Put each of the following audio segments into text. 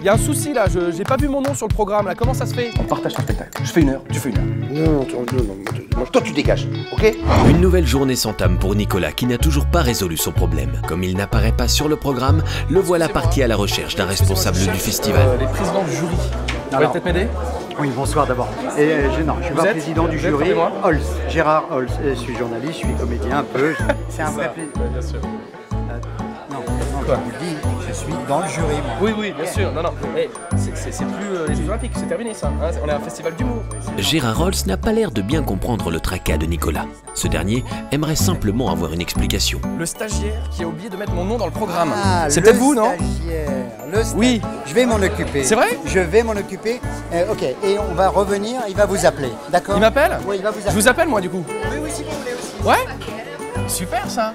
Il y a un souci là, j'ai pas vu mon nom sur le programme là, comment ça se fait? On partage ton spectacle. Je fais 1 heure, tu fais 1 heure. Non, toi tu dégages, ok? Une nouvelle journée s'entame pour Nicolas qui n'a toujours pas résolu son problème. Comme il n'apparaît pas sur le programme, le voilà parti à la recherche d'un responsable du festival. Les présidents du jury. Vous pouvez peut-être m'aider? Oui, bonsoir d'abord. Non, je suis pas président du jury. Holz, Gérard Holz. Je suis journaliste, je suis comédien un peu. C'est un vrai plaisir. Bien sûr. Non, je vous le dis, je suis dans le jury, moi. Oui, bien sûr. Non. C'est plus les Jeux Olympiques, c'est terminé ça. Hein, on est un festival d'humour. Gérard Holz n'a pas l'air de bien comprendre le tracas de Nicolas. Ce dernier aimerait simplement avoir une explication. Le stagiaire qui a oublié de mettre mon nom dans le programme. Ah, c'est peut-être vous, non? Le stagiaire. Oui. Je vais m'en occuper. C'est vrai? Je vais m'en occuper. Ok, et on va revenir, il va vous appeler, d'accord? Il m'appelle? Oui, il va vous appeler. Je vous appelle moi du coup. Oui, si vous voulez aussi. Ouais? Super ça.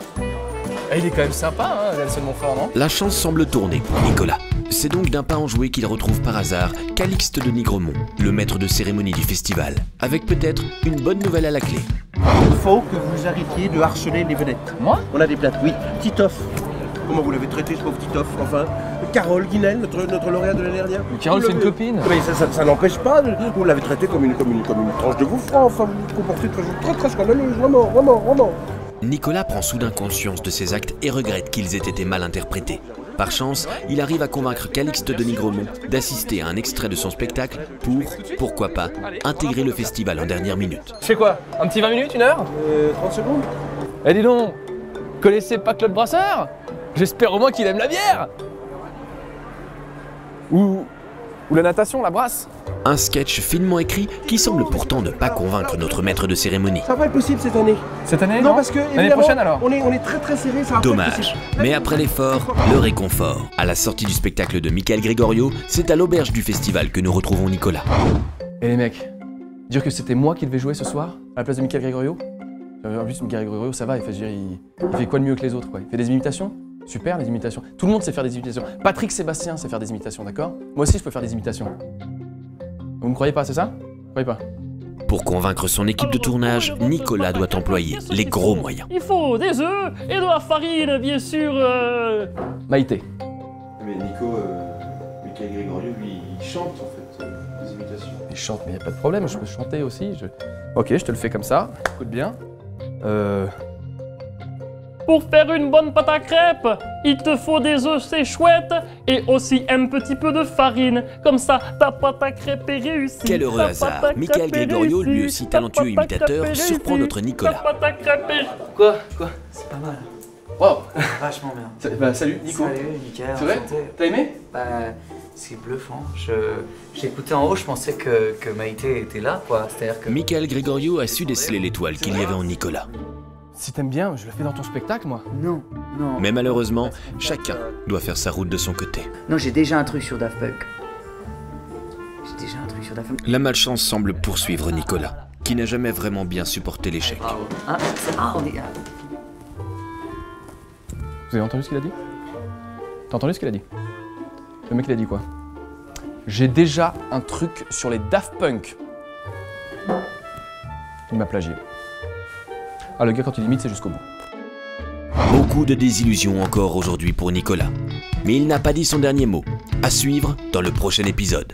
Et il est quand même sympa, hein, Nelson Montfort, non? La chance semble tourner pour Nicolas. C'est donc d'un pas enjoué qu'il retrouve par hasard Calixte de Nigremont, le maître de cérémonie du festival, avec peut-être une bonne nouvelle à la clé. Il faut que vous arrêtiez de harceler les vedettes. Moi? On a des plaintes, oui. Titoff. Comment vous l'avez traité ce pauvre Titoff, enfin? Carole Guinel, notre lauréat de l'année dernière. Mais Carole, c'est une copine. Mais ça n'empêche pas, vous l'avez traité comme une tranche de gouffre, enfin vous vous comportez très scandaleuse, vraiment. Nicolas prend soudain conscience de ses actes et regrette qu'ils aient été mal interprétés. Par chance, il arrive à convaincre Calixte de Nigremont d'assister à un extrait de son spectacle pour, pourquoi pas, intégrer le festival en dernière minute. Je fais quoi? Un petit 20 minutes, 1 heure? 30 secondes. Eh dis donc, connaissez pas Claude Brasseur? J'espère au moins qu'il aime la bière. Ou la natation, la brasse. Un sketch finement écrit qui semble pourtant ne pas convaincre notre maître de cérémonie. Ça va pas être possible cette année. Cette année? Non, parce que l'année prochaine alors? On est très serré, ça va pas être Dommage. possible. Mais après l'effort, le réconfort. À la sortie du spectacle de Michael Gregorio, c'est à l'auberge du festival que nous retrouvons Nicolas. Et les mecs, dire que c'était moi qui devais jouer ce soir à la place de Michael Gregorio? En plus, Michael Gregorio, ça va, il fait quoi de mieux que les autres, quoi? Il fait des imitations? Super, les imitations. Tout le monde sait faire des imitations. Patrick Sébastien sait faire des imitations, d'accord? Moi aussi, je peux faire des imitations. Vous me croyez pas, c'est ça? Vous croyez pas? Pour convaincre son équipe de tournage, Nicolas doit employer les gros moyens. Il faut des œufs et de la farine, bien sûr. Maïté. Mais Nico, Michael Gregorio, lui, il chante en fait, des imitations. Il chante, mais y a pas de problème, je peux chanter aussi. Ok, je te le fais comme ça. Écoute bien. Pour faire une bonne pâte à crêpes, il te faut des œufs, c'est chouette, et aussi un petit peu de farine. Comme ça, ta pâte à crêpes est réussie. Quel heureux hasard, Michael Gregorio, lui aussi talentueux imitateur, surprend notre Nicolas. Ta pâte à crêpes est... Quoi? C'est pas mal. Wow. Vachement bien. Salut, Nico. Salut, Mickaël. C'est vrai? Enchanté. T'as aimé? Bah, c'est bluffant. J'écoutais en haut, je pensais que Maïté était là, quoi. C'est-à-dire que... Michael Gregorio a su déceler l'étoile qu'il y avait en Nicolas. Si t'aimes bien, je le fais dans ton spectacle, moi. Non. Mais malheureusement, chacun doit faire sa route de son côté. Non, j'ai déjà un truc sur Daft Punk. La malchance semble poursuivre Nicolas, qui n'a jamais vraiment bien supporté l'échec. On est... Vous avez entendu ce qu'il a dit? T'as entendu ce qu'il a dit? Le mec, il a dit quoi? J'ai déjà un truc sur les Daft Punk. Il m'a plagié. Ah, le gars, quand il imite, c'est jusqu'au bout. Beaucoup de désillusions encore aujourd'hui pour Nicolas. Mais il n'a pas dit son dernier mot. À suivre dans le prochain épisode.